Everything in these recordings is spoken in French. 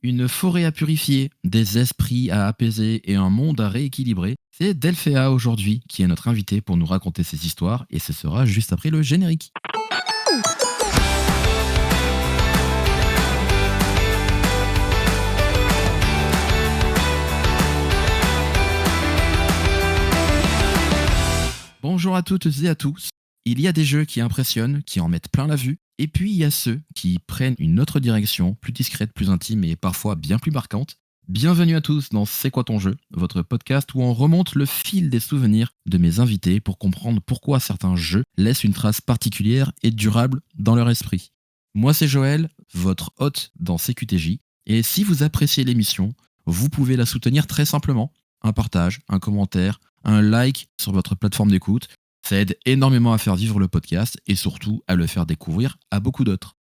Une forêt à purifier, des esprits à apaiser et un monde à rééquilibrer. C'est Delphéa aujourd'hui qui est notre invité pour nous raconter ses histoires et ce sera juste après le générique. Bonjour à toutes et à tous. Il y a des jeux qui impressionnent, qui en mettent plein la vue, et puis il y a ceux qui prennent une autre direction, plus discrète, plus intime et parfois bien plus marquante. Bienvenue à tous dans C'est quoi ton jeu, votre podcast où on remonte le fil des souvenirs de mes invités pour comprendre pourquoi certains jeux laissent une trace particulière et durable dans leur esprit. Moi c'est Joël, votre hôte dans CQTJ, et si vous appréciez l'émission, vous pouvez la soutenir très simplement. Un partage, un commentaire, un like sur votre plateforme d'écoute. Ça aide énormément à faire vivre le podcast et surtout à le faire découvrir à beaucoup d'autres.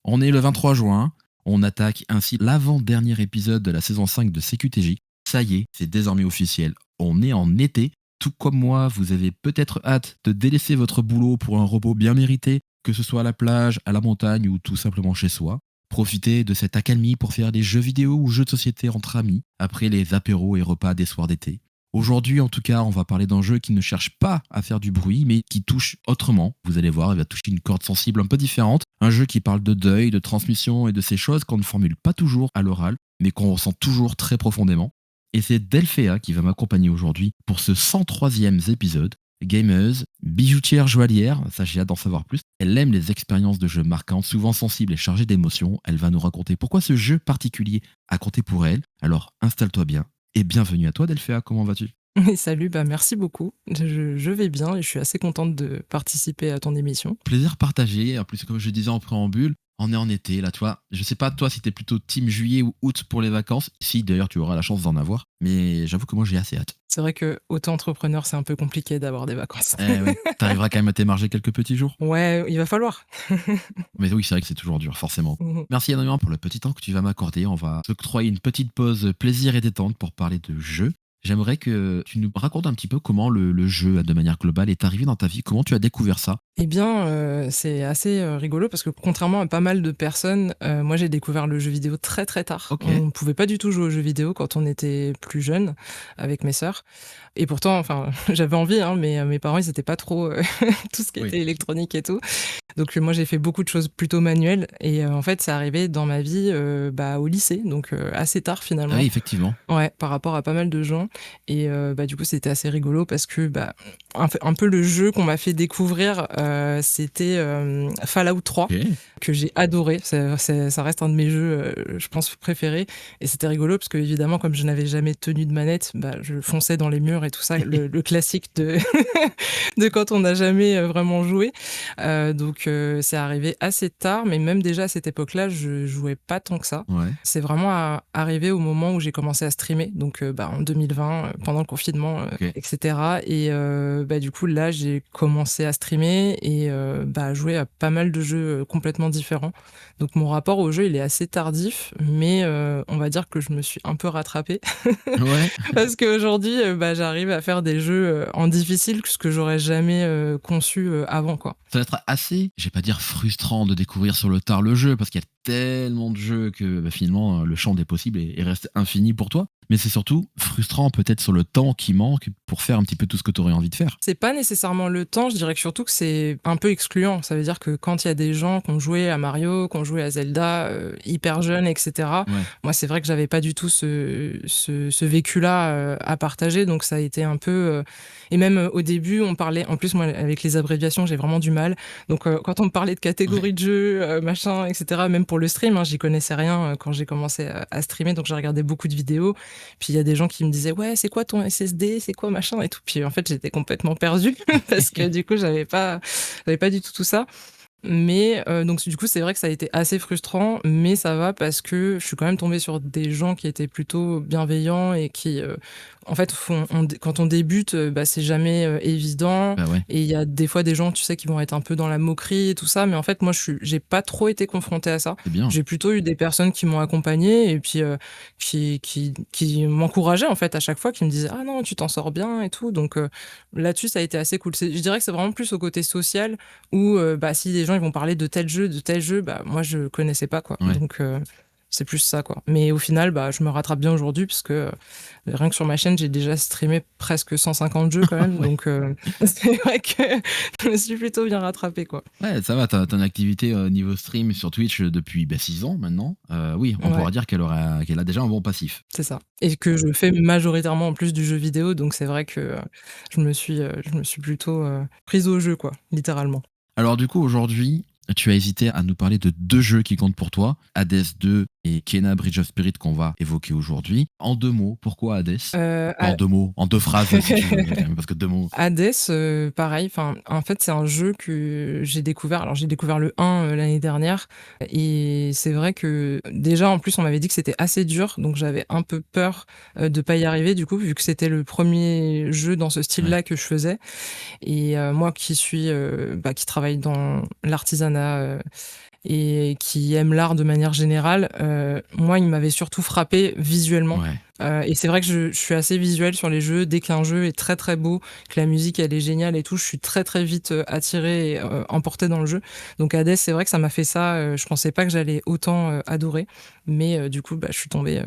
On est le 23 juin, on attaque ainsi l'avant-dernier épisode de la saison 5 de CQTJ. Ça y est, c'est désormais officiel, on est en été. Tout comme moi, vous avez peut-être hâte de délaisser votre boulot pour un repos bien mérité, que ce soit à la plage, à la montagne ou tout simplement chez soi. Profitez de cette accalmie pour faire des jeux vidéo ou jeux de société entre amis, après les apéros et repas des soirs d'été. Aujourd'hui, en tout cas, on va parler d'un jeu qui ne cherche pas à faire du bruit, mais qui touche autrement. Vous allez voir, il va toucher une corde sensible un peu différente. Un jeu qui parle de deuil, de transmission et de ces choses qu'on ne formule pas toujours à l'oral, mais qu'on ressent toujours très profondément. Et c'est Delphéa qui va m'accompagner aujourd'hui pour ce 103e épisode. Gameuse, bijoutière joaillière, ça j'ai hâte d'en savoir plus. Elle aime les expériences de jeux marquantes, souvent sensibles et chargées d'émotions. Elle va nous raconter pourquoi ce jeu particulier a compté pour elle. Alors installe-toi bien. Et bienvenue à toi Delphéa, comment vas-tu ? Salut, merci beaucoup. Je vais bien et je suis assez contente de participer à ton émission. Plaisir partagé, en plus comme je disais en préambule, on est en été là, tu vois. Je sais pas toi si t'es plutôt team juillet ou août pour les vacances, si d'ailleurs tu auras la chance d'en avoir, mais j'avoue que moi j'ai assez hâte. C'est vrai que auto-entrepreneur, c'est un peu compliqué d'avoir des vacances. Ouais, t'arriveras quand même à t'émarger quelques petits jours. Ouais, il va falloir. Mais oui, c'est vrai que c'est toujours dur, forcément. Mhm. Merci énormément pour le petit temps que tu vas m'accorder. On va s'octroyer une petite pause plaisir et détente pour parler de jeux. J'aimerais que tu nous racontes un petit peu comment le jeu, de manière globale, est arrivé dans ta vie. Comment tu as découvert ça ? Eh bien, c'est assez rigolo parce que contrairement à pas mal de personnes, moi j'ai découvert le jeu vidéo très très tard. Ok. On ne pouvait pas du tout jouer aux jeux vidéo quand on était plus jeune avec mes sœurs. Et pourtant, enfin, j'avais envie, hein, mais mes parents ils n'étaient pas trop tout ce qui était électronique et tout. Donc moi j'ai fait beaucoup de choses plutôt manuelles et en fait c'est arrivé dans ma vie au lycée, donc assez tard finalement. Ah oui, effectivement. Ouais, par rapport à pas mal de gens. Et du coup, c'était assez rigolo parce que un peu le jeu qu'on m'a fait découvrir, c'était Fallout 3, que j'ai adoré. Ça reste un de mes jeux, je pense, préférés. Et c'était rigolo parce que, évidemment, comme je n'avais jamais tenu de manette, je fonçais dans les murs et tout ça, le classique de, de quand on n'a jamais vraiment joué. Donc, c'est arrivé assez tard, mais même déjà à cette époque-là, je jouais pas tant que ça. Ouais. C'est vraiment arrivé au moment où j'ai commencé à streamer, donc en 2020, pendant le confinement, etc. Et du coup, là, j'ai commencé à streamer et à jouer à pas mal de jeux complètement différents. Donc mon rapport au jeu, il est assez tardif, mais on va dire que je me suis un peu rattrapée. Ouais. Parce qu'aujourd'hui, j'arrive à faire des jeux en difficile, ce que j'aurais jamais conçu avant, quoi. Ça va être assez, je vais pas dire frustrant de découvrir sur le tard le jeu, parce qu'il y a tellement de jeux que finalement le champ des possibles reste infini pour toi. Mais c'est surtout frustrant peut-être sur le temps qui manque pour faire un petit peu tout ce que tu aurais envie de faire. C'est pas nécessairement le temps, je dirais que surtout que c'est un peu excluant. Ça veut dire que quand il y a des gens qui ont joué à Mario, qui ont joué à Zelda, hyper jeunes, etc. Ouais. Moi, c'est vrai que j'avais pas du tout ce vécu-là à partager, donc ça a été un peu... Et même au début, on parlait... En plus, moi, avec les abréviations, j'ai vraiment du mal. Donc, quand on me parlait de catégories de jeux, machin, etc., même pour le stream, hein, j'y connaissais rien quand j'ai commencé à streamer, donc j'ai regardé beaucoup de vidéos. Puis il y a des gens qui me disaient ouais, c'est quoi ton SSD, c'est quoi machin et tout. Puis en fait j'étais complètement perdue parce que du coup j'avais pas du tout ça. Mais donc du coup c'est vrai que ça a été assez frustrant, mais ça va parce que je suis quand même tombée sur des gens qui étaient plutôt bienveillants et qui en fait quand on débute c'est jamais évident. Bah ouais. Et il y a des fois des gens, tu sais, qui vont être un peu dans la moquerie et tout ça, mais en fait moi j'ai pas trop été confrontée à ça. C'est bien. J'ai plutôt eu des personnes qui m'ont accompagnée et puis qui m'encourageaient en fait à chaque fois, qui me disaient ah non, tu t'en sors bien et tout. Donc là-dessus ça a été assez cool. Je dirais que c'est vraiment plus au côté social où si des gens ils vont parler de tel jeu, moi je connaissais pas, quoi. Ouais. Donc C'est plus ça, quoi. Mais au final, bah, je me rattrape bien aujourd'hui parce que, rien que sur ma chaîne, j'ai déjà streamé presque 150 jeux quand même, Ouais. donc c'est vrai que je me suis plutôt bien rattrapée, quoi. Ouais, ça va, tu as une activité, niveau stream sur Twitch, depuis, 6 ans maintenant. Oui, on Ouais, pourra dire qu'elle a déjà un bon passif. c'est ça et que je fais majoritairement en plus du jeu vidéo, donc c'est vrai que, je me suis plutôt, prise au jeu, quoi, littéralement. Alors du coup, aujourd'hui, tu as hésité à nous parler de 2 jeux qui comptent pour toi, Hades 2 et Kena Bridge of Spirit qu'on va évoquer aujourd'hui. En 2 mots, pourquoi Hades? Enfin, en A 2 mots, en 2 phrases si tu veux, quand même, parce que 2 mots. Hades, pareil, enfin, en fait, c'est un jeu que j'ai découvert alors j'ai découvert le 1, l'année dernière et c'est vrai que déjà, en plus, on m'avait dit que c'était assez dur, donc j'avais un peu peur, de pas y arriver du coup, vu que c'était le premier jeu dans ce Ouais, style-là que je faisais et moi qui suis, bah, qui travaille dans l'artisanat, et qui aime l'art de manière générale, moi, il m'avait surtout frappé visuellement, ouais. et c'est vrai que je suis assez visuelle sur les jeux. Dès qu'un jeu est très, très beau, que la musique, elle est géniale et tout, je suis très, très vite, attirée et emportée dans le jeu. Donc Hades, c'est vrai que ça m'a fait ça, je pensais pas que j'allais autant, adorer, mais du coup, bah, je suis tombée,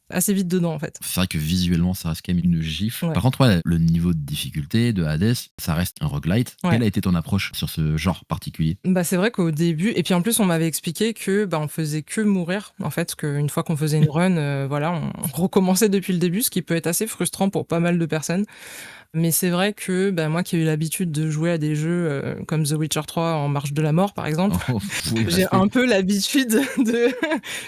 assez vite dedans, en fait. C'est vrai que visuellement, ça reste quand même une gifle. Ouais, Par contre, ouais, le niveau de difficulté de Hades, ça reste un roguelite. ouais. Quelle a été ton approche sur ce genre particulier? Bah, c'est vrai qu'au début et puis en plus on m'avait expliqué que, bah, on faisait que mourir, en fait, qu'une fois qu'on faisait une run, voilà, on recommençait depuis le début, ce qui peut être assez frustrant pour pas mal de personnes. Mais c'est vrai que, bah, moi qui ai eu l'habitude de jouer à des jeux, comme The Witcher 3 en marche de la mort, par exemple, Oh, oui, j'ai oui. un peu l'habitude de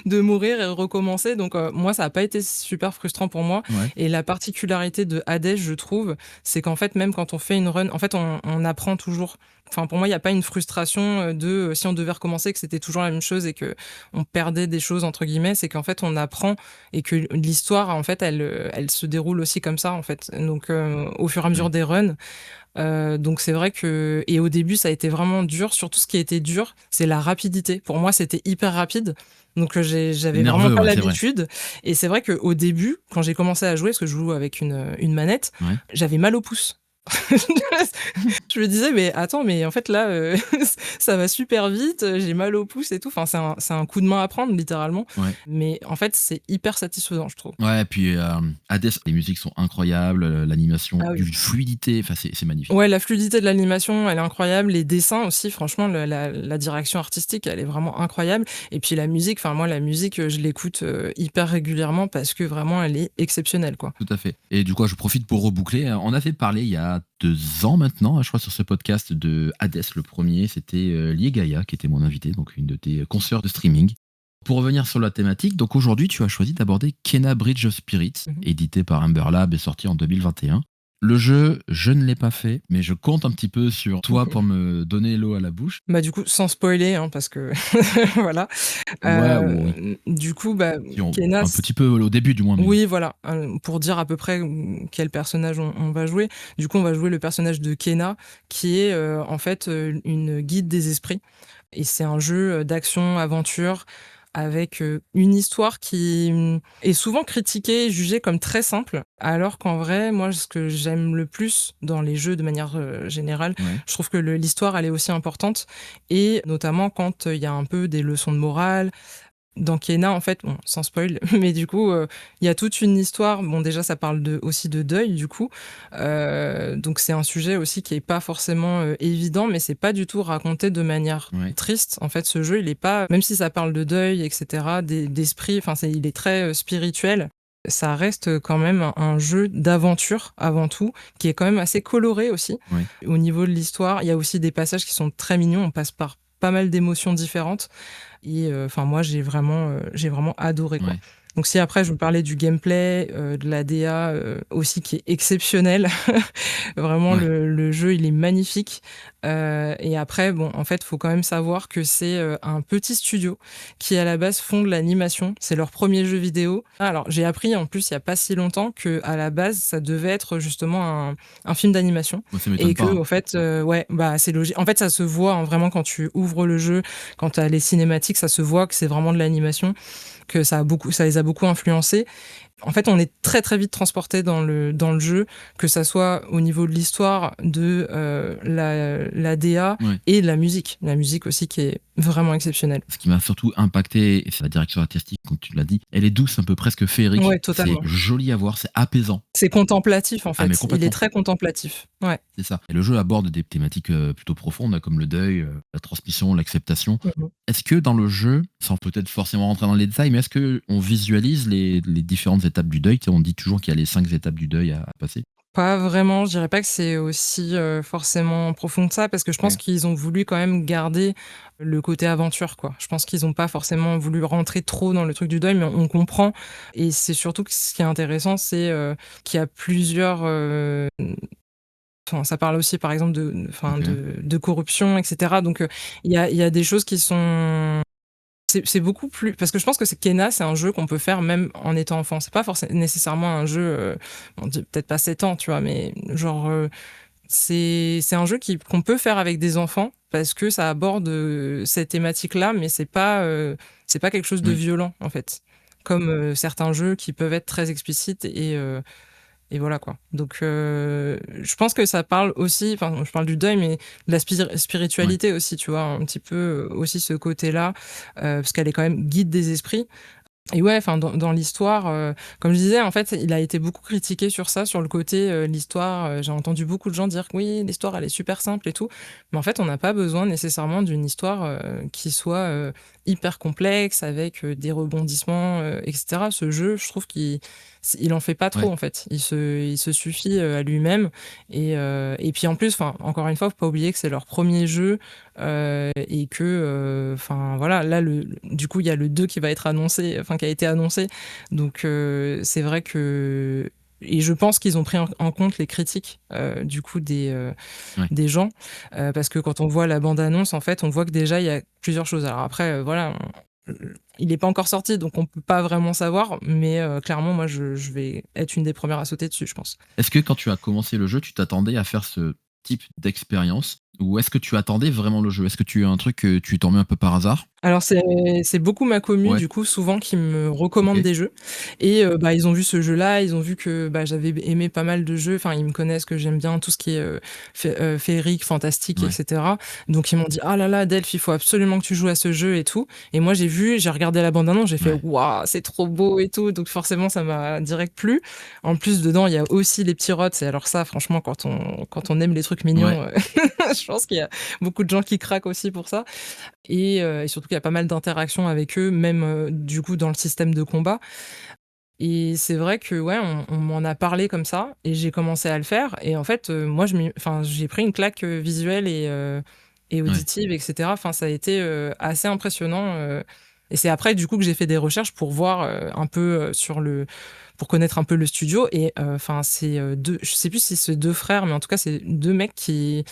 de mourir et recommencer donc moi ça a pas été super frustrant pour moi Ouais, et la particularité de Hades, je trouve, c'est qu'en fait, même quand on fait une run en fait, on apprend toujours. Enfin, pour moi, il y a pas une frustration, si on devait recommencer, que c'était toujours la même chose et que on «perdait des choses» entre guillemets. C'est qu'en fait, on apprend et que l'histoire, en fait, elle se déroule aussi comme ça, en fait. Donc au fur et à mesure ouais. des runs, donc c'est vrai que et au début, ça a été vraiment dur. Surtout ce qui a été dur, c'est la rapidité. Pour moi, c'était hyper rapide, donc C'est j'avais vraiment nerveux, pas ouais, c'est vrai. l'habitude et c'est vrai qu'au début, quand j'ai commencé à jouer, parce que je joue avec une manette, Ouais. j'avais mal au pouce. Je me disais: «Mais attends, mais en fait là, ça va super vite, j'ai mal au pouce et tout». Enfin, c'est un coup de main à prendre littéralement, Ouais. mais en fait, c'est hyper satisfaisant, je trouve. Ouais, puis, Hades, les musiques sont incroyables, l'animation, Ah oui. d'une fluidité, enfin, c'est magnifique. Ouais, la fluidité de l'animation, elle est incroyable. Les dessins aussi, franchement, la direction artistique, elle est vraiment incroyable. Et puis la musique, enfin moi, la musique, je l'écoute hyper régulièrement parce que vraiment, elle est exceptionnelle, quoi. Tout à fait. Et du coup, je profite pour reboucler. On avait parlé il y a 2 ans maintenant, je crois, sur ce podcast de Hades, le premier. C'était Liegaya qui était mon invité, donc une de tes consoeurs de streaming. Pour revenir sur la thématique, donc aujourd'hui, tu as choisi d'aborder Kena Bridge of Spirits, Mhm. édité par Humber Lab et sorti en 2021. Le jeu, je ne l'ai pas fait, mais je compte un petit peu sur toi pour me donner l'eau à la bouche. Bah du coup, sans spoiler, hein, parce que voilà. Ouais, oui. Du coup, bah, Si un Kenas, petit peu au début, du moins, mais oui, voilà, pour dire à peu près quel personnage on va jouer. Du coup, on va jouer le personnage de Kena, qui est en fait une guide des esprits. Et c'est un jeu d'action-aventure avec une histoire qui est souvent critiquée et jugée comme très simple, alors qu'en vrai, moi, ce que j'aime le plus dans les jeux de manière générale, ouais. je trouve que l'histoire, elle est aussi importante, et notamment quand il y a un peu des leçons de morale, dans Kena, en fait, bon, sans spoil, mais du coup, il y a toute une histoire. Bon, déjà, ça parle aussi de deuil, du coup. Donc c'est un sujet aussi qui est pas forcément, évident, mais c'est pas du tout raconté de manière Ouais. triste. En fait, ce jeu, il est pas même si ça parle de deuil et cetera, d'esprit, enfin, il est très, spirituel. Ça reste, quand même un jeu d'aventure, avant tout, qui est quand même assez coloré aussi. Ouais. Au niveau de l'histoire, il y a aussi des passages qui sont très mignons. On passe par pas mal d'émotions différentes. Et enfin moi j'ai vraiment adoré, quoi. Ouais. Donc si après je veux parler du gameplay, de la DA, aussi qui est exceptionnelle, vraiment Ouais. le jeu il est magnifique, et après bon en fait faut quand même savoir que c'est, un petit studio qui à la base font de l'animation. C'est leur premier jeu vidéo. Alors j'ai appris en plus il y a pas si longtemps que à la base ça devait être justement un film d'animation Moi, ça m'étonne et pas, que hein. au fait, ouais, bah, c'est logique. En fait ça se voit, hein, vraiment quand tu ouvres le jeu, quand tu as les cinématiques, ça se voit que c'est vraiment de l'animation, que ça les a beaucoup influencés. en fait, on est très, très vite transporté dans le jeu, que ça soit au niveau de l'histoire, de, la DA Ouais. et de la musique. La musique aussi qui est vraiment exceptionnelle. Ce qui m'a surtout impacté, c'est la direction artistique, comme tu l'as dit. Elle est douce, un peu presque féerique. Ouais, C'est totalement. joli à voir, c'est apaisant. C'est contemplatif, en Ah mais fait. Il est complètement, très contemplatif. Ouais. c'est ça. Et le jeu aborde des thématiques, plutôt profondes, comme le deuil, la transmission, l'acceptation. Mmh mh. Est-ce que dans le jeu, sans peut-être forcément rentrer dans les détails, mais est-ce qu'on visualise les différentes étapes du deuil? Tu sais, on dit toujours qu'il y a les 5 étapes du deuil à passer. Pas vraiment, je dirais pas que c'est aussi, forcément profond que ça, parce que je pense OK. qu'ils ont voulu quand même garder le côté aventure, quoi. Je pense qu'ils ont pas forcément voulu rentrer trop dans le truc du deuil, mais on comprend, et c'est surtout que ce qui est intéressant, c'est, qu'il y a plusieurs, enfin, ça parle aussi par exemple OK. de corruption et cetera, donc il y a des choses qui sont c'est beaucoup plus, parce que je pense que Kena, c'est un jeu qu'on peut faire même en étant enfant. C'est pas forcément nécessairement un jeu, on dit peut-être pas 7 ans, tu vois? Mais genre, c'est un jeu qu'on peut faire avec des enfants parce que ça aborde, cette thématique-là, mais c'est pas quelque chose de Oui. violent, en fait. Comme, certains jeux qui peuvent être très explicites, et voilà, quoi. Donc, je pense que ça parle aussi, enfin, je parle du deuil, mais de la Ouais. spiritualité aussi, tu vois? Un petit peu, aussi ce côté-là, parce qu'elle est quand même guide des esprits. Et ouais, enfin, dans l'histoire, comme je disais, en fait, il a été beaucoup critiqué sur ça, sur le côté, l'histoire, j'ai entendu beaucoup de gens dire que: «Oui, l'histoire, elle est super simple et tout». Mais en fait, on n'a pas besoin nécessairement d'une histoire, qui soit, hyper complexe avec, des rebondissements, et cetera. Ce jeu, je trouve il en fait pas trop, Ouais. en fait. Il se suffit, à lui-même, et puis en plus, enfin, encore une fois, faut pas oublier que c'est leur premier jeu, et que, enfin, voilà, là, du coup, il y a le 2 qui va être annoncé, enfin, qui a été annoncé. Donc, c'est vrai que, et je pense qu'ils ont pris en compte les critiques, du coup, Ouais. des gens, parce que quand on voit la bande annonce, en fait, on voit que déjà il y a plusieurs choses. Alors après, voilà, il est pas encore sorti, donc on peut pas vraiment savoir, mais clairement, moi, je vais être une des premières à sauter dessus, je pense. Est-ce que quand tu as commencé le jeu, tu t'attendais à faire ce type d'expérience? Ou est-ce que tu attendais vraiment le jeu? Est-ce que tu as un truc que tu es tombé un peu par hasard? Alors c'est beaucoup ma commu, Ouais, du coup, souvent qui me recommande OK, des jeux, et bah, ils ont vu ce jeu-là, ils ont vu que, bah, j'avais aimé pas mal de jeux, enfin, ils me connaissent que j'aime bien tout ce qui est, féerique, fantastique, et ouais. cetera. Donc ils m'ont dit: «Ah là là, Delph, il faut absolument que tu joues à ce jeu et tout», et moi j'ai regardé la bande annonce, j'ai fait: Ouais. «Waouh, c'est trop beau et tout», donc forcément ça m'a direct plu. En plus, dedans, il y a aussi les petits rots, et alors ça, franchement, quand on aime les trucs Ouais. mignons, je pense qu'il y a beaucoup de gens qui craquent aussi pour ça. Et surtout qu'il y a pas mal d'interactions avec eux, même, du coup, dans le système de combat, et c'est vrai que, ouais, on m'en a parlé comme ça et j'ai commencé à le faire, et en fait, moi, enfin, j'ai pris une claque, visuelle et Ouais. auditive, et cetera. Enfin, ça a été, assez impressionnant, et c'est après, du coup, que j'ai fait des recherches pour voir, un peu, pour connaître un peu le studio, et enfin, c'est, 2, je sais plus si c'est 2 frères, mais en tout cas, c'est 2 mecs qui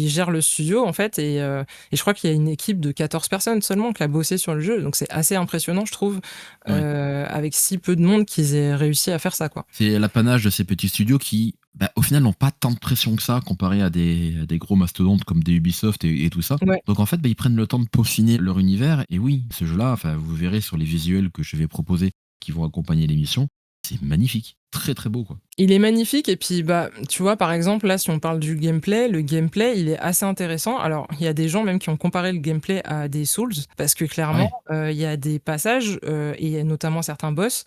gèrent le studio, en fait, et je crois qu'il y a une équipe de 14 personnes seulement qui a bossé sur le jeu, donc c'est assez impressionnant, je trouve, Ouais. avec si peu de monde, qu'ils aient réussi à faire ça, quoi. C'est l'apanage de ces petits studios qui, bah, au final, n'ont pas tant de pression que ça comparé à des gros mastodontes comme des Ubisoft et tout ça. Ouais. Donc en fait, bah, ils prennent le temps de peaufiner leur univers et oui, ce jeu-là, enfin, vous verrez sur les visuels que je vais proposer qui vont accompagner l'émission, c'est magnifique. Très, très beau, quoi. Il est magnifique, et puis, bah, tu vois, par exemple, là, si on parle du gameplay, le gameplay, il est assez intéressant. Alors, il y a des gens même qui ont comparé le gameplay à des Souls, parce que clairement, Ouais, il y a des passages, et notamment certains boss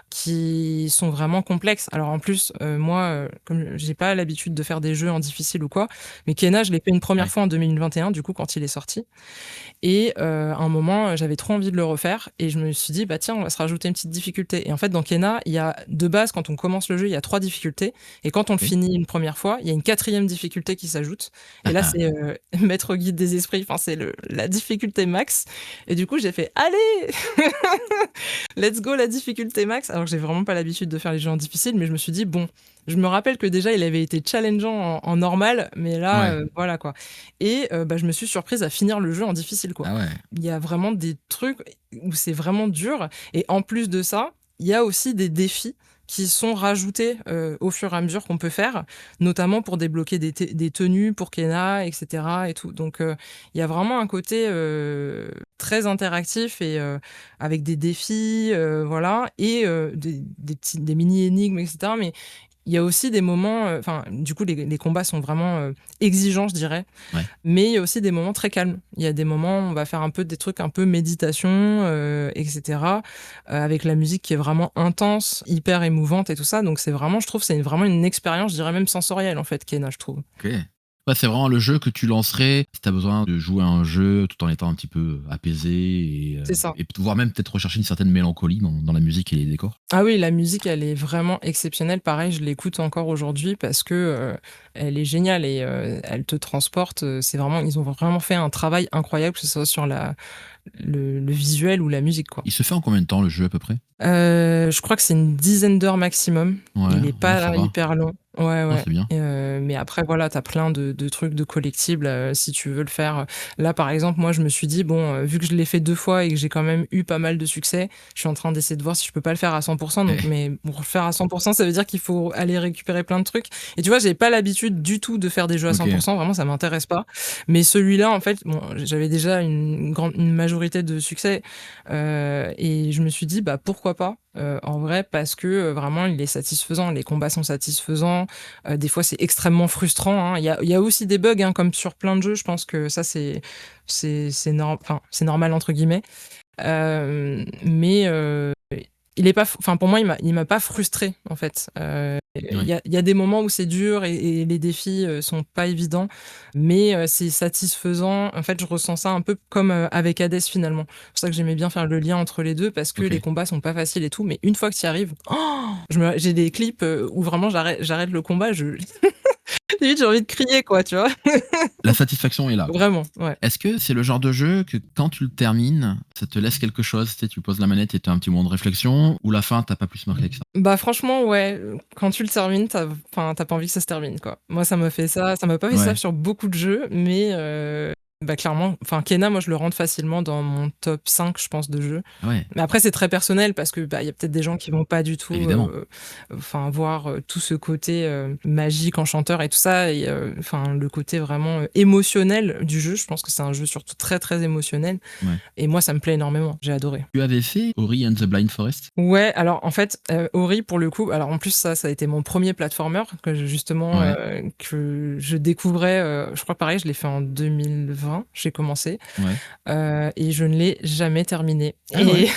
qui sont vraiment complexes. Alors en plus, moi, comme j'ai pas l'habitude de faire des jeux en difficile ou quoi, mais Kena, je l'ai fait une première ouais, fois en 2021, du coup, quand il est sorti, et à un moment, j'avais trop envie de le refaire, et je me suis dit: «Bah, tiens, on va se rajouter une petite difficulté», et en fait, dans Kena, il y a de base, quand on commence le jeu, il y a 3 difficultés, et quand on le OK. finit une première fois, il y a une quatrième difficulté qui s'ajoute, et là, c'est, maître guide des esprits, enfin, c'est le la difficulté max, et du coup, j'ai fait: «Allez! Let's go, la difficulté max!» Alors que j'ai vraiment pas l'habitude de faire les jeux en difficile, mais je me suis dit: «Bon», je me rappelle que déjà, il avait été challengeant en normal, mais là, Ouais. voilà, quoi, et bah, je me suis surprise à finir le jeu en difficile, quoi. Ah ouais. Il y a vraiment des trucs où c'est vraiment dur, et en plus de ça, il y a aussi des défis qui sont rajoutés, au fur et à mesure qu'on peut faire, notamment pour débloquer des tenues pour Kena et cetera et tout. Donc il y a vraiment un côté, très interactif et avec des défis, voilà et des mini énigmes et cetera. Mais il y a aussi des moments, enfin, du coup, les combats sont vraiment, exigeants, je dirais. Ouais. Mais il y a aussi des moments très calmes. Il y a des moments où on va faire un peu des trucs un peu méditation, et cetera, avec la musique qui est vraiment intense, hyper émouvante et tout ça. Donc c'est vraiment je trouve, c'est vraiment une expérience, je dirais même sensorielle, en fait, Kena, je trouve. OK. Ouais, c'est vraiment le jeu que tu lancerais si tu as besoin de jouer à un jeu tout en étant un petit peu apaisé C'est ça. et voire même peut-être rechercher une certaine mélancolie dans la musique et les décors? Ah oui, la musique, elle est vraiment exceptionnelle. Pareil, je l'écoute encore aujourd'hui parce que, elle est géniale et elle te transporte, c'est vraiment ils ont vraiment fait un travail incroyable, que ce soit sur le visuel ou la musique, quoi. Il se fait en combien de temps le jeu à peu près? Je crois que c'est une dizaine d'heures maximum. Ouais, Il est ouais, ça pas va. hyper long. Ouais, Non, ouais c'est bien. et mais après voilà, tu as plein de trucs, de collectibles, si tu veux le faire. Là, par exemple, moi, je me suis dit: «Bon, vu que je l'ai fait 2 fois et que j'ai quand même eu pas mal de succès, je suis en train d'essayer de voir si je peux pas le faire à 100 donc Eh, mais pour le faire à 100 ça veut dire qu'il faut aller récupérer plein de trucs et tu vois, j'ai pas l'habitude du tout de faire des jeux à 100 OK. vraiment, ça m'intéresse pas. Mais celui-là, en fait, bon, j'avais déjà une majorité de succès, et je me suis dit: «Bah, pourquoi pas?» En vrai parce que, vraiment il est satisfaisant. Les combats sont satisfaisants, des fois c'est extrêmement frustrant, hein. Il y a aussi des bugs, hein, comme sur plein de jeux. Je pense que ça enfin, «c'est normal» entre guillemets. Mais il est pas f enfin pour moi il m'a pas frustré en fait. Ouais. Il y a des moments où c'est dur et les défis, sont pas évidents, mais c'est satisfaisant. En fait, je ressens ça un peu comme, avec Hades finalement. C'est pour ça que j'aimais bien faire le lien entre les 2 parce que les OK. combats sont pas faciles et tout, mais une fois que tu y arrives, j'ai des clips, où vraiment j'arrête le combat, limite j'ai envie de crier quoi, tu vois? La satisfaction est là, quoi. Vraiment, ouais. Est-ce que c'est le genre de jeu que quand tu le termines, ça te laisse quelque chose? Tu sais, tu poses la manette et tu as un petit moment de réflexion ou la fin t'a pas plus marqué que ça? Bah, franchement, ouais, quand tu le termines, enfin, tu pas envie que ça se termine, quoi. Moi, ça m'a pas fait ça Ouais, sur beaucoup de jeux, mais bah, clairement, enfin, Kena, moi, je le rentre facilement dans mon top 5, je pense, de jeux. ouais, Mais après, c'est très personnel parce que, bah, il y a peut-être des gens qui vont pas du tout, évidemment. enfin, voir, tout ce côté, magique, enchanteur et tout ça et enfin, le côté vraiment, émotionnel du jeu. Je pense que c'est un jeu surtout très, très émotionnel Ouais. et moi, ça me plaît énormément. J'ai adoré. Tu avais fait Ori and the Blind Forest? Ouais, alors en fait, Ori pour le coup alors en plus ça a été mon premier platformer que justement, Ouais, que je découvrais, je crois pareil je l'ai fait en 2020, j'ai commencé, ouais. et je ne l'ai jamais terminé Ah ouais? et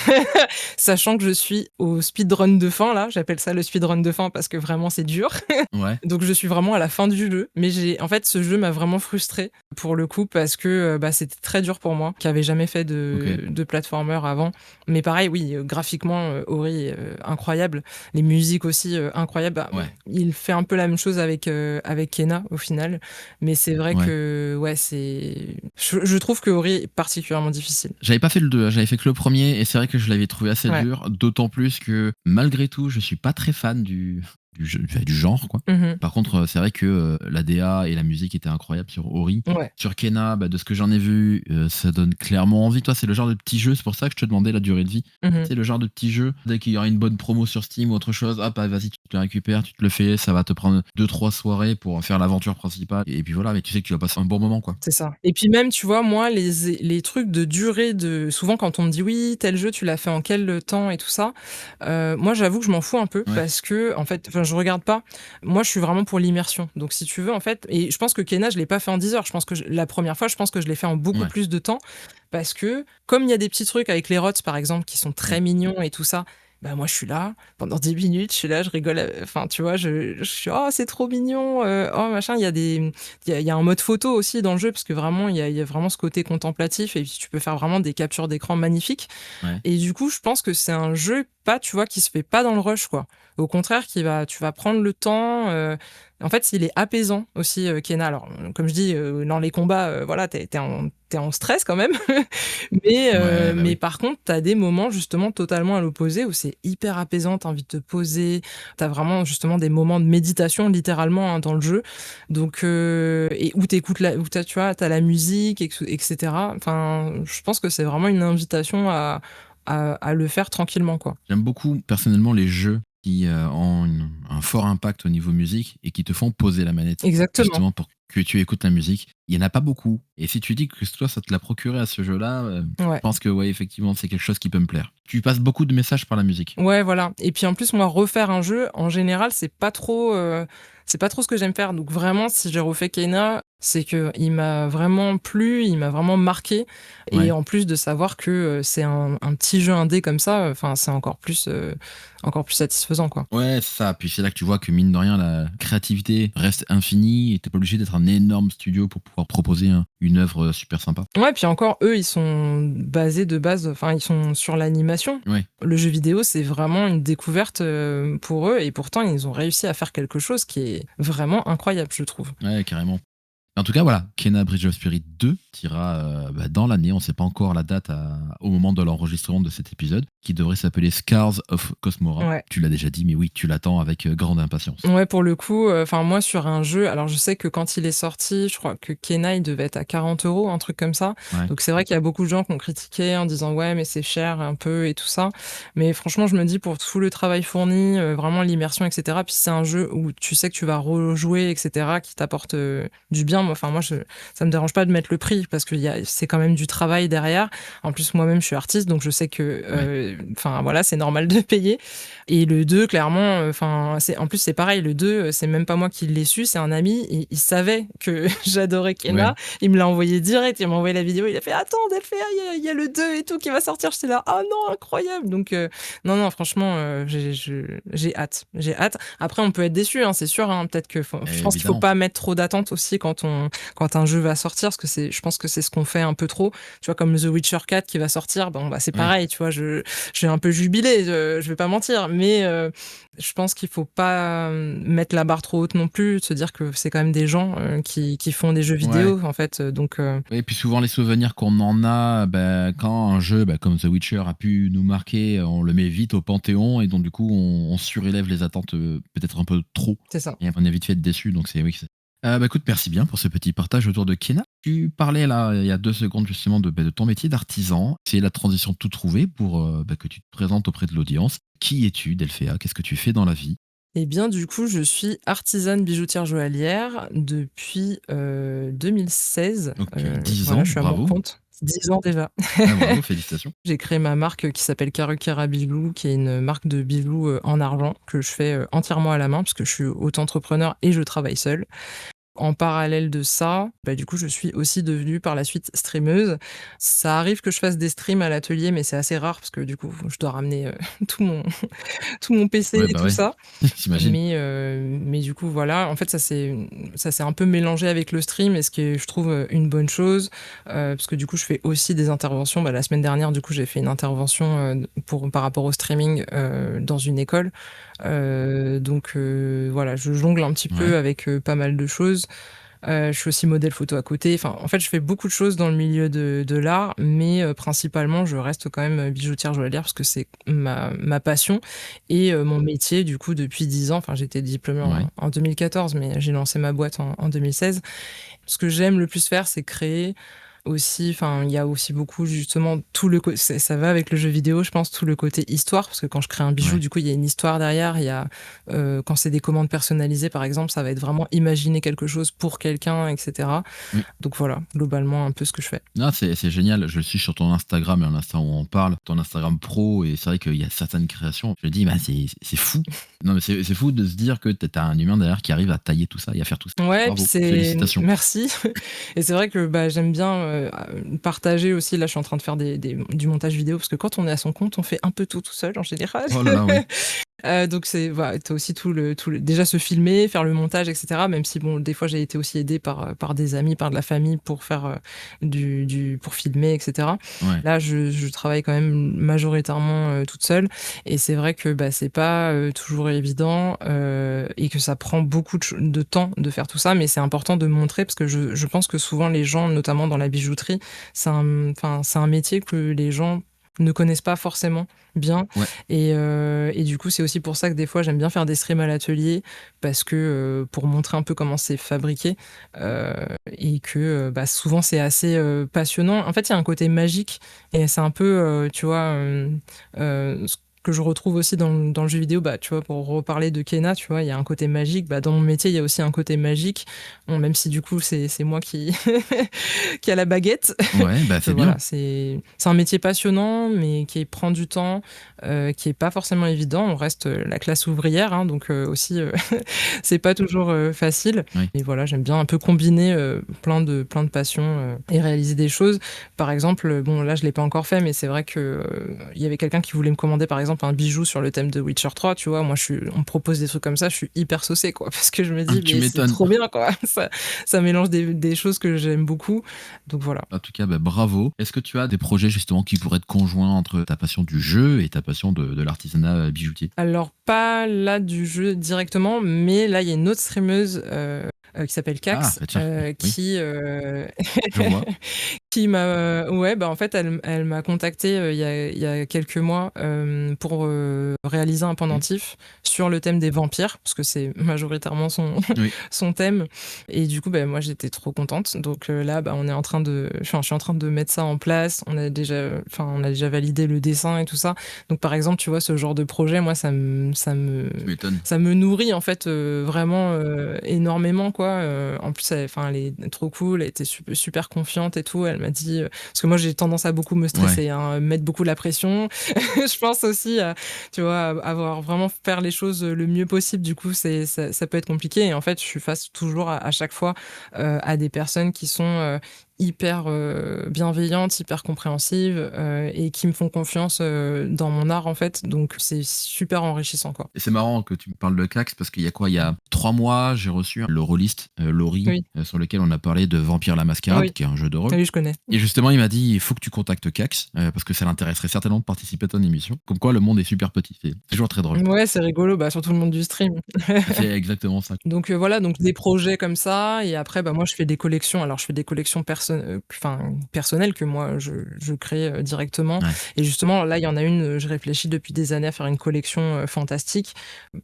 sachant que je suis au speedrun de fin là, j'appelle ça le speedrun de fin parce que vraiment c'est dur. Ouais, Donc je suis vraiment à la fin du jeu, mais en fait, ce jeu m'a vraiment frustrée pour le coup parce que, bah, c'était très dur pour moi, qui avait jamais fait OK. de platformer avant. Mais pareil, oui, graphiquement, Ori est, incroyable. Les musiques aussi, incroyables. Bah, Ouais, il fait un peu la même chose avec Kena au final, mais c'est vrai ouais. que, ouais, je trouve que Ori est particulièrement difficile. J'avais pas fait le 2, hein, j'avais fait que le premier et c'est vrai que je l'avais trouvé assez Ouais. dur, d'autant plus que malgré tout, je suis pas très fan du jeu enfin, du genre, quoi. Mmh. Par contre, c'est vrai que, la DA et la musique étaient incroyables sur Ori. Ouais. Sur Kena, bah, de ce que j'en ai vu, ça donne clairement envie. Toi, c'est le genre de petit jeu, c'est pour ça que je te demandais la durée de vie. Mmh. C'est le genre de petit jeu, dès qu'il y aura une bonne promo sur Steam ou autre chose, hop, ah, vas-y, tu te le récupères, tu te le fais, ça va te prendre 2-3 soirées pour faire l'aventure principale et puis voilà, mais tu sais que tu vas passer un bon moment, quoi. C'est ça. Et puis même, tu vois, moi, les trucs de durée de souvent quand on me dit: «Oui, tel jeu, tu l'as fait en quel temps?» et tout ça, moi, j'avoue que je m'en fous un peu Ouais, parce que en fait, enfin, je regarde pas. Moi, je suis vraiment pour l'immersion. Donc si tu veux, en fait et je pense que Kena, je l'ai pas fait en 10 heures. Je pense que la première fois, je pense que je l'ai fait en beaucoup ouais, plus de temps parce que comme il y a des petits trucs avec les rots, par exemple, qui sont très ouais, mignons et tout ça, bah, moi, je suis là pendant 10 minutes, je suis là, je rigole, enfin, tu vois, je suis: «Oh, c'est trop mignon, oh machin». Il y a un mode photo aussi dans le jeu parce que vraiment il y a vraiment ce côté contemplatif et puis tu peux faire vraiment des captures d'écran magnifiques ouais, et du coup, je pense que c'est un jeu pas tu vois, qui se fait pas dans le rush, quoi. Au contraire, tu vas prendre le temps, en fait, il est apaisant aussi, Kena. Alors, comme je dis, dans les combats, voilà, tu en stress quand même, ouais, bah, mais oui. par contre, tu as des moments justement totalement à l'opposé où c'est hyper apaisant, tu as envie de te poser, tu as vraiment justement des moments de méditation littéralement, hein, dans le jeu. Donc et où tu vois, tu as la musique et cetera. Enfin, je pense que c'est vraiment une invitation à le faire tranquillement, quoi. J'aime beaucoup personnellement les jeux qui ont un fort impact au niveau musique et qui te font poser la manette, Exactement. justement pour que tu écoutes la musique. Il y en a pas beaucoup. Et si tu dis que toi, ça te l'a procuré à ce jeu-là, je Ouais. pense que ouais, effectivement, c'est quelque chose qui peut me plaire. Tu passes beaucoup de messages par la musique. Ouais, voilà et puis en plus, moi, refaire un jeu, en général, c'est pas trop ce que j'aime faire. Donc vraiment, si j'ai refait Kena, c'est qu'il m'a vraiment plu, il m'a vraiment marqué et Ouais. en plus de savoir que, c'est un petit jeu indé comme ça, enfin, c'est encore plus satisfaisant, quoi. Ouais, c'est ça. Puis c'est là que tu vois que mine de rien, la créativité reste infinie et tu pas obligé d'être un énorme studio pour pouvoir proposer une œuvre super sympa. Ouais, puis encore, eux, ils sont basés de base enfin, ils sont sur l'animation. Ouais, Le jeu vidéo, c'est vraiment une découverte, pour eux et pourtant, ils ont réussi à faire quelque chose qui est vraiment incroyable, je trouve. ouais, carrément. En tout cas, voilà, Kena Bridge of Spirit 2 ira dans l'année, on ne sait pas encore la date au moment de l'enregistrement de cet épisode, qui devrait s'appeler Scars of Cosmora. Ouais. Tu l'as déjà dit, mais oui, tu l'attends avec grande impatience. Ouais, pour le coup, enfin, moi, sur un jeu alors je sais que quand il est sorti, je crois que Kena, il devait être à 40 €, un truc comme ça. Ouais, Donc c'est vrai qu'il y a beaucoup de gens qui ont critiqué en disant: «Ouais, mais c'est cher un peu et tout ça». Mais franchement, je me dis pour tout le travail fourni, vraiment l'immersion et cetera, puis c'est un jeu où tu sais que tu vas rejouer et cetera, qui t'apporte, du bien. Moi, ça me dérange pas de mettre le prix parce que c'est quand même du travail derrière. En plus, moi-même, je suis artiste, donc je sais que, ouais. enfin, voilà, c'est normal de payer et le 2 clairement, enfin, c'est en plus, c'est pareil, le 2 c'est même pas moi qui l'ai su, c'est un ami et il savait que j'adorais Ouais. Kena. Il me l'a envoyé direct, il m'a envoyé la vidéo, il a fait: «Attends Delphia, il y a le 2 et tout qui va sortir». J'étais là: «Ah non, incroyable!» Donc non, non, franchement, j'ai hâte, j'ai hâte. Après, on peut être déçu, hein, c'est sûr, hein, peut-être que je pense qu'il faut Évidemment. pas mettre trop d'attentes aussi quand un jeu va sortir, parce que je pense que c'est ce qu'on fait un peu trop. Tu vois, comme The Witcher 4 qui va sortir, bon, bah, c'est Ouais. pareil, tu vois, j'ai un peu jubilé, je vais pas mentir, mais je pense qu'il faut pas, mettre la barre trop haute non plus, de se dire que c'est quand même des gens, qui font des jeux Ouais. vidéo en fait, donc Oui, et puis souvent les souvenirs qu'on en a, bah, quand un jeu comme The Witcher a pu nous marquer, on le met vite au panthéon et donc du coup on surélève les attentes peut-être un peu trop c'est ça. et on est vite fait déçu. Donc c'est oui. Bah écoute, merci bien pour ce petit partage autour de Kena. Tu parlais là il y a 2 secondes justement de ton métier d'artisan. C'est la transition tout trouvée pour que tu te présentes auprès de l'audience. Qui es-tu, Delphia? Qu'est-ce que tu fais dans la vie? Et bien, du coup, je suis artisane bijoutière joaillière depuis, 2016, Ok, 10 voilà, ans, je suis à mon bravo. compte. 10 ans déjà. Ah, bravo, félicitations. J'ai créé ma marque, qui s'appelle Karukera Bijoux, qui est une marque de bijoux, en argent que je fais, entièrement à la main parce que je suis auto-entrepreneur et je travaille seule. En parallèle de ça, bah, du coup, je suis aussi devenue par la suite streameuse. Ça arrive que je fasse des streams à l'atelier, mais c'est assez rare parce que du coup, je dois ramener, tout mon tout mon PC Ouais, et bah tout ouais, ça. j'imagine. Mais du coup, voilà, en fait, ça s'est un peu mélangé avec le stream et ce qui est, je trouve, une bonne chose, parce que du coup, je fais aussi des interventions. Bah, la semaine dernière, du coup, j'ai fait une intervention, par rapport au streaming, dans une école. Donc voilà, je jongle un petit Ouais. peu avec, pas mal de choses. Je suis aussi modèle photo à côté. Enfin, en fait, je fais beaucoup de choses dans le milieu de l'art, mais principalement, je reste quand même, bijoutière joaillière parce que c'est ma passion et mon métier, du coup, depuis 10 ans. Enfin, j'étais diplômée Ouais. en 2014, mais j'ai lancé ma boîte en 2016. Ce que j'aime le plus faire, c'est créer. Aussi, enfin, il y a aussi beaucoup justement tout le cô ça va avec le jeu vidéo, je pense, tout le côté histoire, parce que quand je crée un bijou, Ouais. du coup, il y a une histoire derrière. Il y a, quand c'est des commandes personnalisées, par exemple, ça va être vraiment imaginer quelque chose pour quelqu'un et cetera. Oui. Donc voilà, globalement, un peu ce que je fais. Non, c'est génial. Je le suis sur ton Instagram et à l'instant où on parle, ton Instagram pro, et c'est vrai qu'il y a certaines créations. Je me dis, bah, c'est fou. Non, mais c'est fou de se dire que tu as un humain derrière qui arrive à tailler tout ça et à faire tout ça. Ouais, puis Bravo, c'est félicitations. merci et c'est vrai que, bah, j'aime bien, partager aussi. Là, je suis en train de faire du montage vidéo parce que quand on est à son compte, on fait un peu tout seul en général. Oh là là, oui. Donc c'est voilà, tu aussi tout le déjà se filmer, faire le montage et cetera, même si bon, des fois j'ai été aussi aidée par des amis, par de la famille pour faire, pour filmer et cetera. Ouais. Là, je travaille quand même majoritairement, toute seule et c'est vrai que, bah, c'est pas, toujours évident, et que ça prend beaucoup de temps de faire tout ça, mais c'est important de montrer parce que je pense que souvent les gens, notamment dans la bijouterie, c'est un métier que les gens ne connaissent pas forcément bien Ouais. et du coup, c'est aussi pour ça que des fois, j'aime bien faire des streams à l'atelier parce que, pour montrer un peu comment c'est fabriqué, heu et que, bah, souvent, c'est assez, passionnant. En fait, il y a un côté magique et c'est un peu, tu vois, que je retrouve aussi dans le jeu vidéo. Bah, tu vois, pour reparler de Kena, tu vois, il y a un côté magique. Bah, dans mon métier, il y a aussi un côté magique. Bon, même si du coup, c'est moi qui qui a la baguette. Ouais, bah Que c'est voilà, bien. c'est un métier passionnant, mais qui prend du temps, qui est pas forcément évident. On reste, la classe ouvrière, hein, donc aussi, c'est pas toujours, facile. Oui. Et voilà, j'aime bien un peu combiner, plein de passions, et réaliser des choses. Par exemple, bon là je l'ai pas encore fait, mais c'est vrai que, il y avait quelqu'un qui voulait me commander par exemple un bijou sur le thème de Witcher 3, tu vois? Moi on me propose des trucs comme ça, je suis hyper saucée quoi, parce que je me dis: Tu «Mais c'est m'étonnes. trop bien quoi!» Ça mélange des choses que j'aime beaucoup, donc voilà. En tout cas, bah, bravo. Est-ce que tu as des projets justement qui pourraient être conjoints entre ta passion du jeu et ta passion de l'artisanat bijoutier? Alors pas là du jeu directement, mais là il y a une autre streameuse, qui s'appelle Ah, Cax, bah tiens, oui, qui, je vois. qui m'a ouais, bah, en fait, elle m'a contactée, il y a quelques mois, pour, réaliser un OK. pendentif sur le thème des vampires, parce que c'est majoritairement son Oui. son thème. Et du coup, bah, moi, j'étais trop contente. Donc, là, bah, on est en train de enfin, je suis en train de mettre ça en place. On a déjà validé le dessin et tout ça. Donc, par exemple, tu vois, ce genre de projet, moi, Tu m'étonnes. ça me nourrit, en fait, vraiment, énormément, quoi. En plus, elle est trop cool, elle était super confiante et tout. Elle m'a dit, parce que moi, j'ai tendance à beaucoup me Ouais. stresser, hein, mettre beaucoup la pression. Je pense aussi à, tu vois, avoir vraiment faire les choses le mieux possible. Du coup, ça peut être compliqué. Et en fait, je suis face toujours à chaque fois, à des personnes qui sont, hyper, bienveillantes, hyper compréhensives, et qui me font confiance, dans mon art, en fait. Donc c'est super enrichissant, quoi. Et c'est marrant que tu me parles de Cax parce qu'il y a quoi? Il y a 3 mois, j'ai reçu le rôliste, Laurie, Oui, sur lequel on a parlé de Vampire la Mascarade, oui, qui est un jeu de rôle. oui, je connais. Et justement, il m'a dit: «Il faut que tu contactes Cax, parce que ça l'intéresserait certainement de participer à ton émission». Comme quoi le monde est super petit, c'est toujours très drôle. Ouais, c'est rigolo, bah, surtout le monde du stream. C'est exactement ça. Donc voilà, donc des projets comme ça. Et après, bah, moi, je fais des collections. Alors, je fais des collections personnelles que moi, je crée, directement. Ouais, Et justement, là, il y en a une, je réfléchis depuis des années à faire une collection, fantastique,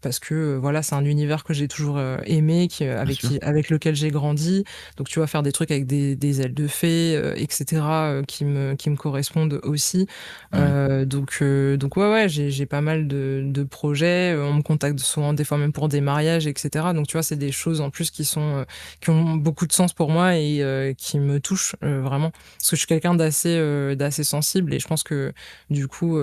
parce que, voilà, c'est un univers que j'ai toujours, aimé, bien sûr. avec lequel j'ai grandi. Donc tu vois, faire des trucs avec des ailes de fée, et cetera, qui me correspondent aussi. Ouais. Donc ouais, ouais, j'ai pas mal de projets, on me contacte souvent, des fois même pour des mariages et cetera. Donc tu vois, c'est des choses en plus qui ont beaucoup de sens pour moi et qui me touchent, vraiment. Parce que je suis quelqu'un d'assez sensible et je pense que du coup,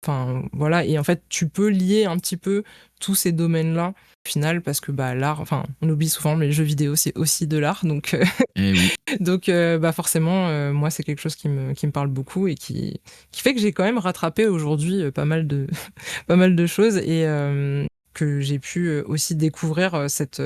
enfin voilà. Et en fait, tu peux lier un petit peu tous ces domaines-là au final, parce que, bah, l'art, enfin, on oublie souvent, mais les jeux vidéo, c'est aussi de l'art. Donc Eh oui. donc bah, forcément, moi, c'est quelque chose qui me parle beaucoup et qui fait que j'ai quand même rattrapé aujourd'hui, pas mal de pas mal de choses. Et que j'ai pu, aussi découvrir, cet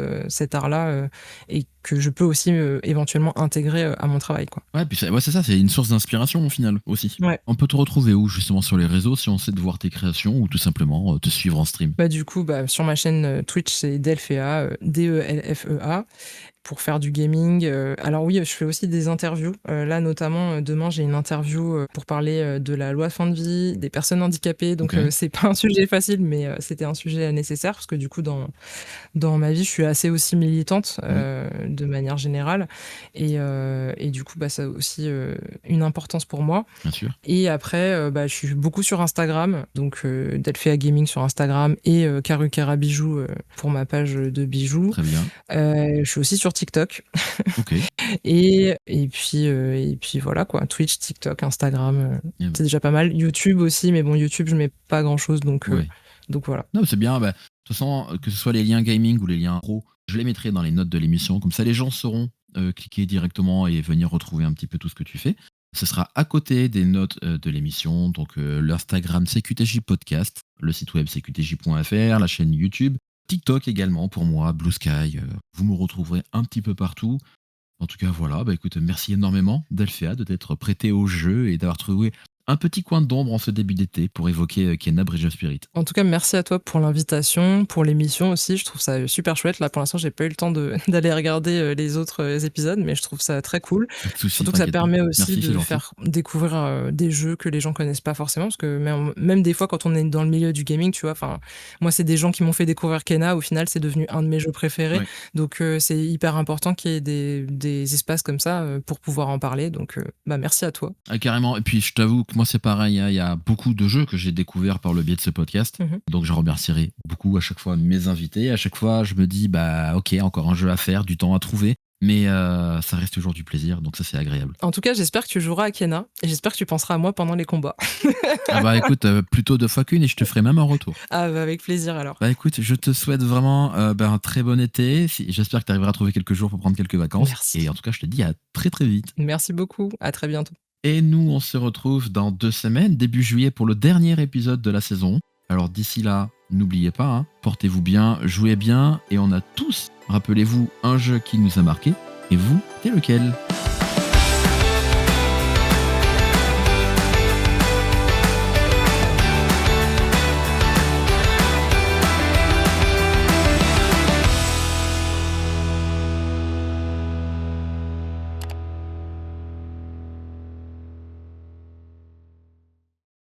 art-là, et que je peux aussi, éventuellement intégrer, à mon travail, quoi. Ouais, puis c'est ça, c'est une source d'inspiration au final aussi. Ouais. On peut te retrouver où justement sur les réseaux si on sait de voir tes créations ou tout simplement, te suivre en stream? Bah, du coup, bah, sur ma chaîne, Twitch, c'est Delphea, Delfea. Pour faire du gaming, alors oui, je fais aussi des interviews. Là, notamment, demain, j'ai une interview, pour parler, de la loi fin de vie, des personnes handicapées. Donc, OK. c'est pas un sujet facile, mais c'était un sujet nécessaire parce que du coup, dans ma vie, je suis assez aussi militante, Oui, de manière générale. Et du coup, bah, ça a aussi, une importance pour moi. bien sûr. Et après, bah, je suis beaucoup sur Instagram, donc Delphea Gaming sur Instagram et Karukera Bijoux, pour ma page, de bijoux. Très bien. Je suis aussi sur TikTok. OK. Et puis voilà quoi, Twitch, TikTok, Instagram, Et bah, c'est déjà pas mal. YouTube aussi, mais bon, YouTube, je mets pas grand-chose, ouais. donc voilà. Non, c'est bien, bah, de toute façon, que ce soit les liens gaming ou les liens pro, je les mettrai dans les notes de l'émission. Comme ça, les gens sauront, cliquer directement et venir retrouver un petit peu tout ce que tu fais. Ce sera à côté des notes, de l'émission, donc l'Instagram CQTJ Podcast, le site web cqtj.fr, la chaîne YouTube, TikTok également pour moi, Blue Sky, vous me retrouverez un petit peu partout. En tout cas, voilà, bah, écoute, merci énormément Delphia de t'être prêtée au jeu et d'avoir trouvé un petit coin d'ombre en ce début d'été pour évoquer, Kena Bridge of Spirit. En tout cas, merci à toi pour l'invitation, pour l'émission aussi. Je trouve ça super chouette. Là, pour l'instant, j'ai pas eu le temps de d'aller regarder, les autres, épisodes, mais je trouve ça très cool. Pas de souci, Surtout que ça t'inquiète pas. permet aussi Merci, c'est de gentil. faire découvrir, des jeux que les gens connaissent pas forcément. Parce que même des fois, quand on est dans le milieu du gaming, tu vois, enfin, moi, c'est des gens qui m'ont fait découvrir Kena. Au final, c'est devenu un de mes jeux préférés. Ouais. Donc, c'est hyper important qu'il y ait des espaces comme ça, pour pouvoir en parler. Donc, bah, merci à toi. Ah, carrément. Et puis, je t'avoue que moi c'est pareil, hein, il y a beaucoup de jeux que j'ai découverts par le biais de ce podcast. Mmh. Donc je remercierai beaucoup à chaque fois mes invités. À chaque fois, je me dis, bah ok, encore un jeu à faire, du temps à trouver. Mais ça reste toujours du plaisir, donc ça c'est agréable. En tout cas, j'espère que tu joueras à Kena et j'espère que tu penseras à moi pendant les combats. Ah bah écoute, plutôt 2 fois qu'une et je te ferai même un retour. Ah bah, avec plaisir alors. Bah écoute, je te souhaite vraiment un très bon été. J'espère que tu arriveras à trouver quelques jours pour prendre quelques vacances. Merci. Et en tout cas, je te dis à très très vite. Merci beaucoup, à très bientôt. Et nous, on se retrouve dans 2 semaines, début juillet, pour le dernier épisode de la saison. Alors d'ici là, n'oubliez pas, hein, portez-vous bien, jouez bien, et on a tous, rappelez-vous, un jeu qui nous a marqué. Et vous, c'est lequel ?